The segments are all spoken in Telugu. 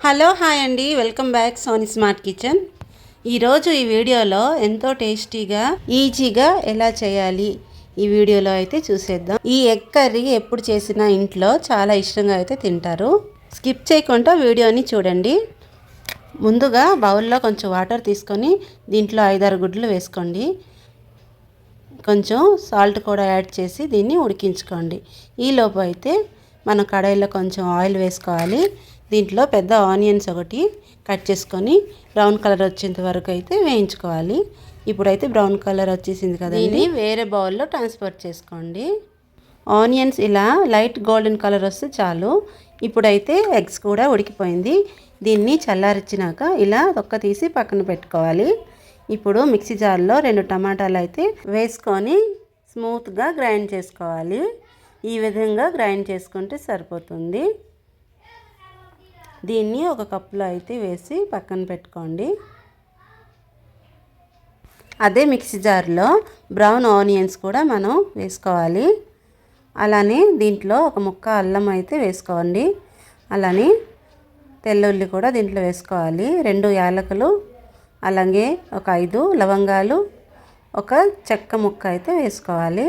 హలో హాయ్ అండి, welcome back Sony smart kitchen. ఈరోజు ఈ వీడియోలో ఎంతో టేస్టీగా ఈజీగా ఎలా చేయాలి ఈ వీడియోలో అయితే చూసేద్దాం. ఈ ఎగ్ కర్రీ ఎప్పుడు చేసినా ఇంట్లో చాలా ఇష్టంగా అయితే తింటారు. స్కిప్ చేయకుండా వీడియోని చూడండి. ముందుగా బౌల్లో కొంచెం వాటర్ తీసుకొని దీంట్లో 5-6 గుడ్లు వేసుకోండి. కొంచెం సాల్ట్ కూడా యాడ్ చేసి దీన్ని ఉడికించుకోండి. ఈలోపు అయితే మనం కడాయిలో కొంచెం ఆయిల్ వేసుకోవాలి. దీంట్లో పెద్ద ఆనియన్స్ ఒకటి కట్ చేసుకొని బ్రౌన్ కలర్ వచ్చేంత వరకు అయితే వేయించుకోవాలి. ఇప్పుడైతే బ్రౌన్ కలర్ వచ్చేసింది కదండి, వేరే బౌల్లో ట్రాన్స్ఫర్ చేసుకోండి. ఆనియన్స్ ఇలా లైట్ గోల్డెన్ కలర్ వస్తే చాలు. ఇప్పుడైతే ఎగ్స్ కూడా ఉడికిపోయింది. దీన్ని చల్లారించినాక ఇలా తొక్క తీసి పక్కన పెట్టుకోవాలి. ఇప్పుడు మిక్సీ జార్లో 2 టమాటాలు అయితే వేసుకొని స్మూత్గా గ్రైండ్ చేసుకోవాలి. ఈ విధంగా గ్రైండ్ చేసుకుంటే సరిపోతుంది. దీన్ని ఒక కప్పులో అయితే వేసి పక్కన పెట్టుకోండి. అదే మిక్సీ జార్లో బ్రౌన్ ఆనియన్స్ కూడా మనం వేసుకోవాలి. అలానే దీంట్లో ఒక ముక్క అల్లం అయితే వేసుకోండి. అలానే తెల్లుల్లి కూడా దీంట్లో వేసుకోవాలి. 2 యాలకులు, అలాగే ఒక 5 లవంగాలు, ఒక చెక్క ముక్క అయితే వేసుకోవాలి.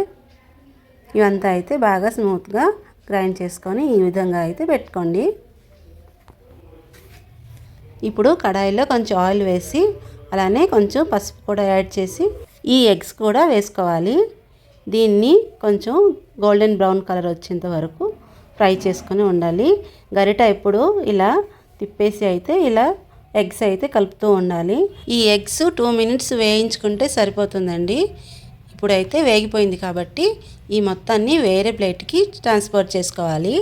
ఇవంతా అయితే బాగా స్మూత్గా గ్రైండ్ చేసుకొని ఈ విధంగా అయితే పెట్టుకోండి. ఇప్పుడు కడాయిలో కొంచెం ఆయిల్ వేసి అలానే కొంచెం పసుపు కూడా యాడ్ చేసి ఈ ఎగ్స్ కూడా వేసుకోవాలి. దీన్ని కొంచెం గోల్డెన్ బ్రౌన్ కలర్ వచ్చేంత వరకు ఫ్రై చేసుకొని ఉండాలి. గరిట ఎప్పుడు ఇలా తిప్పేసి అయితే ఇలా ఎగ్స్ అయితే కలుపుతూ ఉండాలి. ఈ ఎగ్స్ 2 మినిట్స్ వేయించుకుంటే సరిపోతుందండి. ఇప్పుడైతే వేగిపోయింది కాబట్టి ఈ మొత్తాన్ని వేరే ప్లేట్కి ట్రాన్స్ఫర్ చేసుకోవాలి.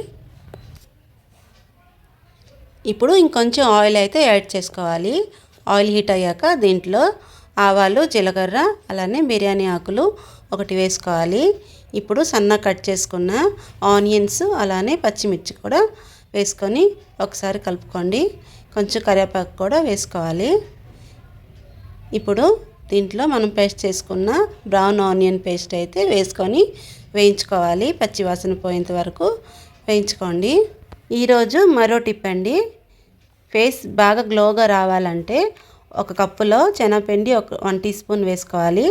ఇప్పుడు ఇంకొంచెం ఆయిల్ అయితే యాడ్ చేసుకోవాలి. ఆయిల్ హీట్ అయ్యాక దీంట్లో ఆవాలు, జీలకర్ర, అలానే బిర్యానీ ఆకులు ఒకటి వేసుకోవాలి. ఇప్పుడు సన్నగా కట్ చేసుకున్న ఆనియన్స్ అలానే పచ్చిమిర్చి కూడా వేసుకొని ఒకసారి కలుపుకోండి. కొంచెం కరివేపాకు కూడా వేసుకోవాలి. ఇప్పుడు దీంట్లో మనం పేస్ట్ చేసుకున్న బ్రౌన్ ఆనియన్ పేస్ట్ అయితే వేసుకొని వేయించుకోవాలి. పచ్చి వాసన పోయేంత వరకు వేయించుకోండి. ఈరోజు మరో టిప్ అండి. ఫేస్ బాగా గ్లోగా రావాలంటే ఒక కప్పులో శనగపిండి 1 టీ స్పూన్ వేసుకోవాలి.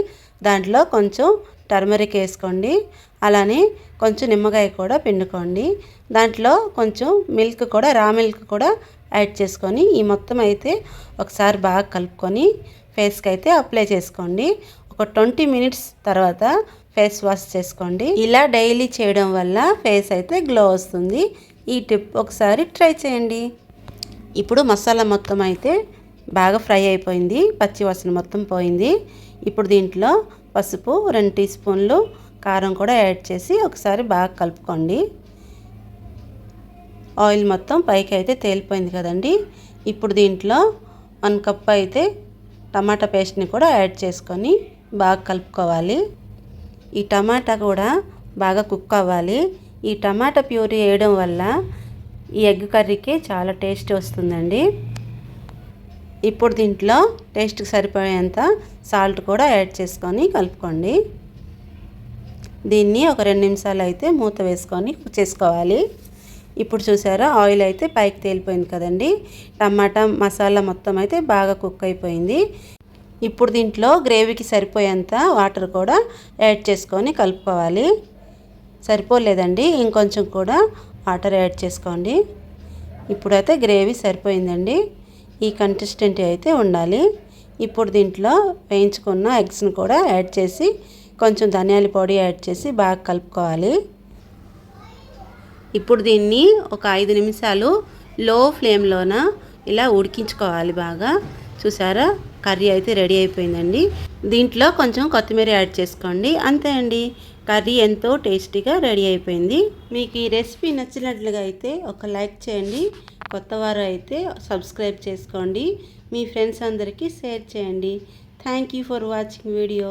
దాంట్లో కొంచెం టర్మరిక్ వేసుకోండి. అలానే కొంచెం నిమ్మకాయ కూడా పిండుకోండి. దాంట్లో కొంచెం మిల్క్ కూడా, రా మిల్క్ కూడా యాడ్ చేసుకొని ఈ మొత్తం అయితే ఒకసారి బాగా కలుపుకొని ఫేస్కి అయితే అప్లై చేసుకోండి. ఒక 20 మినిట్స్ తర్వాత ఫేస్ వాష్ చేసుకోండి. ఇలా డైలీ చేయడం వల్ల ఫేస్ అయితే గ్లో వస్తుంది. ఈ టిప్ ఒకసారి ట్రై చేయండి. ఇప్పుడు మసాలా మొత్తం అయితే బాగా ఫ్రై అయిపోయింది. పచ్చి వాసన మొత్తం పోయింది. ఇప్పుడు దీంట్లో పసుపు, 2 టీ స్పూన్లు కారం కూడా యాడ్ చేసి ఒకసారి బాగా కలుపుకోండి. ఆయిల్ మొత్తం పైకి అయితే తేలిపోయింది కదండి. ఇప్పుడు దీంట్లో 1 కప్ అయితే టమాటా పేస్ట్ని కూడా యాడ్ చేసుకొని బాగా కలుపుకోవాలి. ఈ టమాటా కూడా బాగా కుక్ అవ్వాలి. ఈ టమాటా ప్యూరీ వేయడం వల్ల ఈ ఎగ్ కర్రీకి చాలా టేస్ట్ వస్తుందండి. ఇప్పుడు దీంట్లో టేస్ట్కి సరిపోయేంత సాల్ట్ కూడా యాడ్ చేసుకొని కలుపుకోండి. దీన్ని ఒక 2 నిమిషాలు అయితే మూత వేసుకొని కుక్ చేసుకోవాలి. ఇప్పుడు చూసారా, ఆయిల్ అయితే పైకి తేలిపోయింది కదండి. టమాటా మసాలా మొత్తం అయితే బాగా కుక్ అయిపోయింది. ఇప్పుడు దీంట్లో గ్రేవీకి సరిపోయేంత వాటర్ కూడా యాడ్ చేసుకొని కలుపుకోవాలి. సరిపోలేదండి, ఇంకొంచెం కూడా వాటర్ యాడ్ చేసుకోండి. ఇప్పుడైతే గ్రేవీ సరిపోయిందండి. ఈ కన్సిస్టెన్సీ అయితే ఉండాలి. ఇప్పుడు దీంట్లో వేయించుకున్న ఎగ్స్ని కూడా యాడ్ చేసి కొంచెం ధనియాల పొడి యాడ్ చేసి బాగా కలుపుకోవాలి. ఇప్పుడు దీన్ని ఒక 5 నిమిషాలు లో ఫ్లేమ్లోన ఇలా ఉడికించుకోవాలి బాగా. చూసారా, కర్రీ అయితే రెడీ అయిపోయిందండి. దీంట్లో కొంచెం కొత్తిమీర యాడ్ చేసుకోండి. అంతే అండి, కర్రీ ఎంతో టేస్టీగా రెడీ అయిపోయింది. మీకు ఈ రెసిపీ నచ్చినట్లుగా అయితే ఒక లైక్ చేయండి. కొత్తవారు అయితే సబ్స్క్రైబ్ చేసుకోండి. మీ ఫ్రెండ్స్ అందరికీ షేర్ చేయండి. Thank you for watching video.